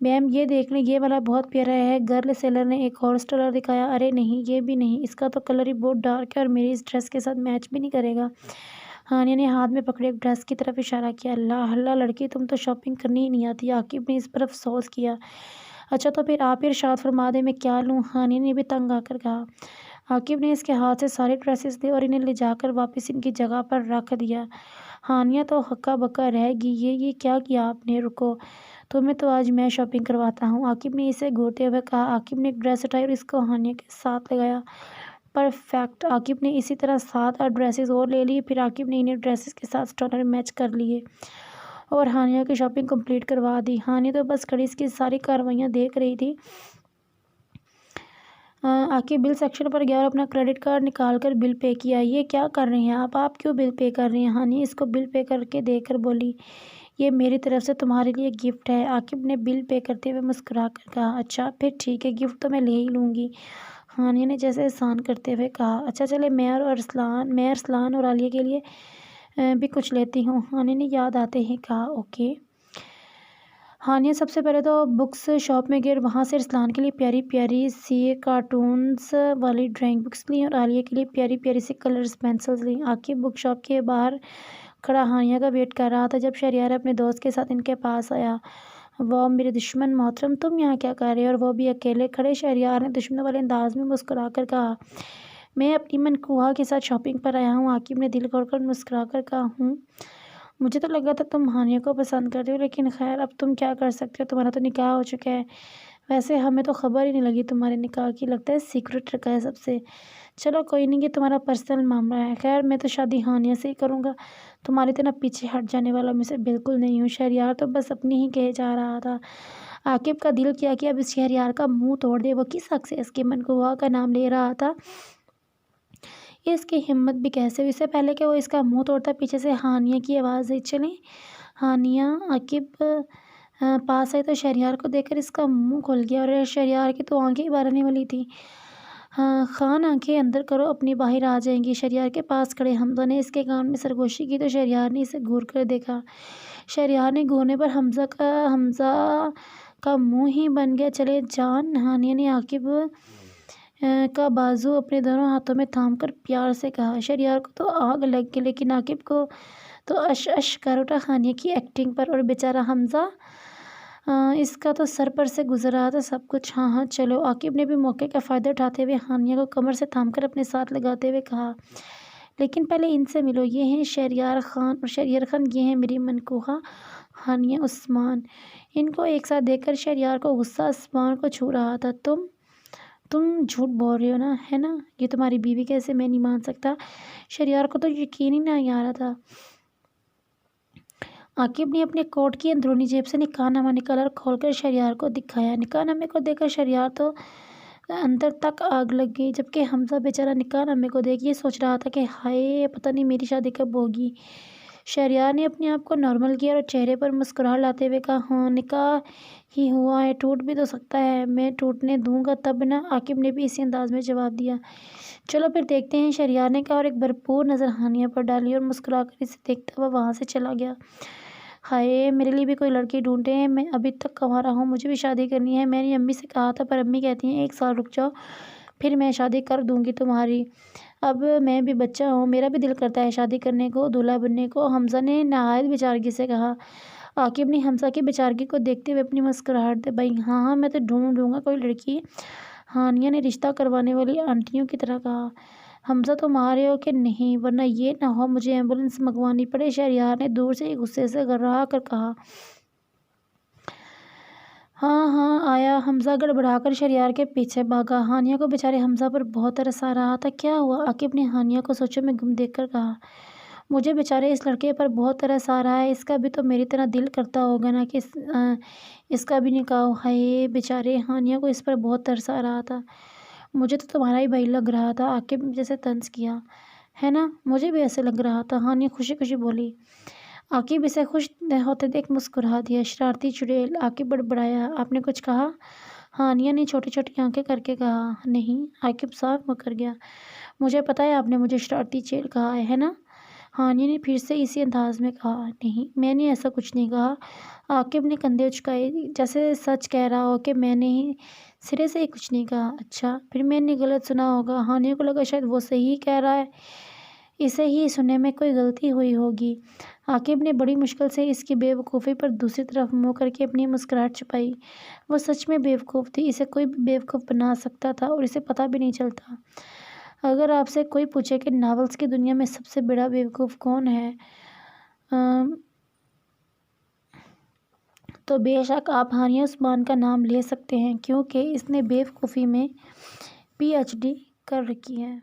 میم یہ دیکھ لیں، یہ والا بہت پیارا ہے، گرل سیلر نے ایک اور اسٹالر دکھایا۔ ارے نہیں، یہ بھی نہیں، اس کا تو کلر ہی بہت ڈارک ہے اور میری اس ڈریس کے ساتھ میچ بھی نہیں کرے گا۔ ہانیہ نے ہاتھ میں پکڑے ایک ڈریس کی طرف اشارہ کیا۔ اللہ اللہ لڑکی، تم تو شاپنگ کرنی ہی نہیں آتی، عاقب نے اس پر افسوس کیا۔ اچھا تو پھر آپ ارشاد فرما دیں میں کیا لوں، ہانیہ نے بھی تنگ آ کر کہا۔ عاقب نے اس کے ہاتھ سے سارے ڈریسز لیے اور انہیں لے جا کر واپس ان کی جگہ پر رکھ دیا۔ ہانیہ تو ہکا بکا رہ گئی، یہ کیا کیا آپ نے؟ رکو، تمہیں تو آج میں شاپنگ کرواتا ہوں، عاقب نے اسے گھورتے ہوئے کہا۔ عاقب نے ایک ڈریس اٹھائی اور اس کو ہانیہ کے ساتھ لگایا۔ پرفیکٹ، عاقب نے اسی طرح 7-8 ڈریسز اور لے لی۔ پھر عاقب نے انہیں ڈریسز کے ساتھ اسٹالر میچ کر لیے اور ہانیہ کی شاپنگ کمپلیٹ کروا دی۔ ہانیہ تو بس کھڑی اس کی ساری کارروائیاں دیکھ رہی تھی۔ عاقب بل سیکشن پر گیا اور اپنا کریڈٹ کارڈ نکال کر بل پے کیا۔ یہ کیا کر رہے ہیں آپ کیوں بل پے کر رہے ہیں؟ ہانیہ اس کو بل پے کر کے دیکھ کر بولی۔ یہ میری طرف سے تمہارے لیے گفٹ ہے، عاقب نے بل پے کرتے ہوئے مسکرا کر کہا۔ اچھا پھر ٹھیک ہے، گفٹ تو میں لے ہی لوں گی، ہانیہ نے جیسے احسان کرتے ہوئے کہا۔ اچھا چلے، میں ارسلان اور عالیہ کے لیے بھی کچھ لیتی ہوں، ہانیہ نے یاد آتے ہی کہا۔ اوکے۔ ہانیہ سب سے پہلے تو بکس شاپ میں گئی اور وہاں سے ارسلان کے لیے پیاری پیاری سی کارٹونز والی ڈرائنگ بکس لیں اور عالیہ کے لیے پیاری پیاری سی کلرز پینسلز لیں۔ عاقب بک شاپ کے باہر کھڑا ہانیہ کا ویٹ کر رہا تھا جب شہریار اپنے دوست کے ساتھ ان کے پاس آیا۔ واہ میرے دشمن محترم، تم یہاں کیا کر رہے ہو؟ اور وہ بھی اکیلے کھڑے، شہریار نے دشمنوں والے انداز میں مسکرا کر کہا۔ میں اپنی منکوہا کے ساتھ شاپنگ پر آیا ہوں، عاقب نے دل کھول کر مسکرا کر کہا۔ مجھے تو لگا تھا تم ہانیہ کو پسند کرتے ہو، لیکن خیر اب تم کیا کر سکتے ہو، تمہارا تو نکاح ہو چکا ہے۔ ویسے ہمیں تو خبر ہی نہیں لگی تمہارے نکاح کی، لگتا ہے سیکرٹ رکھا ہے سب سے۔ چلو کوئی نہیں، یہ تمہارا پرسنل معاملہ ہے، خیر میں تو شادی ہانیہ سے ہی کروں گا، تمہاری طرح پیچھے ہٹ جانے والا میں سے بالکل نہیں ہوں۔ شہریار تو بس اپنی ہی کہے جا رہا تھا۔ عاقب کا دل کیا کہ اب اس شہریار کا منہ توڑ دے، وہ کس حق سے اس کی منکوہا کا نام لے رہا تھا، اس کی ہمت بھی کیسے ہوئی؟ اس سے پہلے کہ وہ اس کا منہ توڑتا پیچھے سے ہانیہ کی آواز آئی۔ چلیں، ہانیہ عاقب پاس آئی تو شہریار کو دیکھ کر اس کا منہ کھل گیا اور شہریار کی تو آنکھیں ہی باہر آنے والی تھی۔ خان آنکھیں اندر کرو، اپنی باہر آ جائیں گی۔ شہریار کے پاس کھڑے حمزہ نے اس کے کان میں سرگوشی کی تو شہریار نے اسے گھور کر دیکھا۔ شہریار نے گھورنے پر حمزہ کا منہ ہی بن گیا۔ چلے جان، ہانیہ نے عاقب کا بازو اپنے دونوں ہاتھوں میں تھام کر پیار سے کہا۔ شہریار کو تو آگ لگ گئی، لیکن عاقب کو تو اش کر اٹھا ہانیہ کی ایکٹنگ پر، اور بیچارہ حمزہ اس کا تو سر پر سے گزر رہا تھا سب کچھ۔ ہاں ہاں چلو، عاقب نے بھی موقع کا فائدہ اٹھاتے ہوئے ہانیہ کو کمر سے تھام کر اپنے ساتھ لگاتے ہوئے کہا، لیکن پہلے ان سے ملو، یہ ہیں شہریار خان، اور شہریار خان یہ ہیں میری منکوہہ ہانیہ عثمان۔ ان کو ایک ساتھ دیکھ کر شہریار کو غصہ آسمان کو چھو رہا تھا۔ تم جھوٹ بول رہے ہو نا، ہے نا؟ یہ تمہاری بیوی کیسے؟ میں نہیں مان سکتا۔ شہریار کو تو یقین ہی نہیں آ رہا تھا۔ عاقب نے اپنے کوٹ کی اندرونی جیب سے نکاح نامہ نکالا اور کھول کر شہریار کو دکھایا۔ نکاح نامے کو دیکھ کر شہریار تو اندر تک آگ لگ گئی، جبکہ حمزہ بیچارہ نکاح نامے کو دیکھ یہ سوچ رہا تھا کہ ہائے، پتہ نہیں میری شادی کب ہوگی۔ شہریار نے اپنے آپ کو نارمل کیا اور چہرے پر مسکراہٹ لاتے ہوئے کہا، ہاں نکاح ہی ہوا ہے، ٹوٹ بھی تو سکتا ہے، میں ٹوٹنے دوں گا تب نا۔ عاقب نے بھی اسی انداز میں جواب دیا۔ چلو پھر دیکھتے ہیں، شہریار نے کہا، اور ایک بھرپور نظر ہانیہ پر ڈالی اور مسکرا کر اسے دیکھتا ہوا وہاں سے چلا گیا۔ ہائے، میرے لیے بھی کوئی لڑکی ڈھونڈے، میں ابھی تک کنوارا ہوں، مجھے بھی شادی کرنی ہے۔ میں نے امی سے کہا تھا، پر امی کہتی ہیں 1 سال رک جاؤ، پھر میں شادی کر دوں گی تمہاری۔ اب میں بھی بچہ ہوں، میرا بھی دل کرتا ہے شادی کرنے کو، دولہا بننے کو، حمزہ نے نہایت بیچارگی سے کہا۔ عاقب نے حمزہ کی بیچارگی کو دیکھتے ہوئے اپنی مسکراہٹ دبائی۔ ہاں ہاں میں تو ڈھونڈوں گا کوئی لڑکی، ہانیہ نے رشتہ کروانے والی آنٹیوں کی طرح کہا۔ حمزہ تم آ رہے ہو کہ نہیں، ورنہ یہ نہ ہو مجھے ایمبولینس منگوانی پڑے، شہریار نے دور سے ہی غصے سے گھرا کر کہا۔ ہاں ہاں آیا۔ حمزہ گڑبڑا کر شہریار کے پیچھے بھاگا۔ ہانیہ کو بیچارے حمزہ پر بہت ترس آ رہا تھا۔ کیا ہوا؟ عاقب نے ہانیہ کو سوچوں میں گم دیکھ کر کہا۔ مجھے بیچارے اس لڑکے پر بہت ترس آ رہا ہے، اس کا بھی تو میری طرح دل کرتا ہوگا نا کہ اس کا بھی نکاح ہو۔ ہائے بیچارے، ہانیہ کو اس پر بہت ترس آ رہا تھا۔ مجھے تو تمہارا ہی بھائی لگ رہا تھا، عاقب نے جیسے طنز کیا۔ ہے نا، مجھے بھی ایسے لگ رہا تھا، ہانیہ خوشی خوشی بولی۔ عاقب اسے خوش ہوتے دیکھ مسکرا دیا۔ شرارتی چڑیل، عاقب بڑبڑایا، آپ نے کچھ کہا؟ ہانیہ نے چھوٹی چھوٹی آنکھیں کر کے کہا۔ نہیں، عاقب صاف مکر گیا۔ مجھے پتہ ہے آپ نے مجھے شرارتی چیل کہا ہے نا؟ ہانیہ نے پھر سے اسی انداز میں کہا۔ نہیں، میں نے ایسا کچھ نہیں کہا۔ عاقب نے کندھے اچکائے جیسے سچ کہہ رہا ہو کہ میں نے ہی سرے سے ہی کچھ نہیں کہا۔ اچھا، پھر میں نے غلط سنا ہوگا۔ ہانیہ کو لگا شاید وہ صحیح کہہ رہا ہے، اسے ہی سننے میں کوئی غلطی ہوئی ہوگی۔ عاقب نے بڑی مشکل سے اس کی بے وقوفی پر دوسری طرف منہ کر کے اپنی مسکراہٹ چھپائی۔ وہ سچ میں بے وقوف تھی، اسے کوئی بھی بے وقوف بنا سکتا تھا اور اسے پتہ بھی نہیں چلتا۔ اگر آپ سے کوئی پوچھے کہ ناولز کی دنیا میں سب سے بڑا بے وقوف کون ہے، تو بے شک آپ ہانیہ عثمان کا نام لے سکتے ہیں، کیونکہ اس نے بے وقوفی میں PhD کر رکھی ہے۔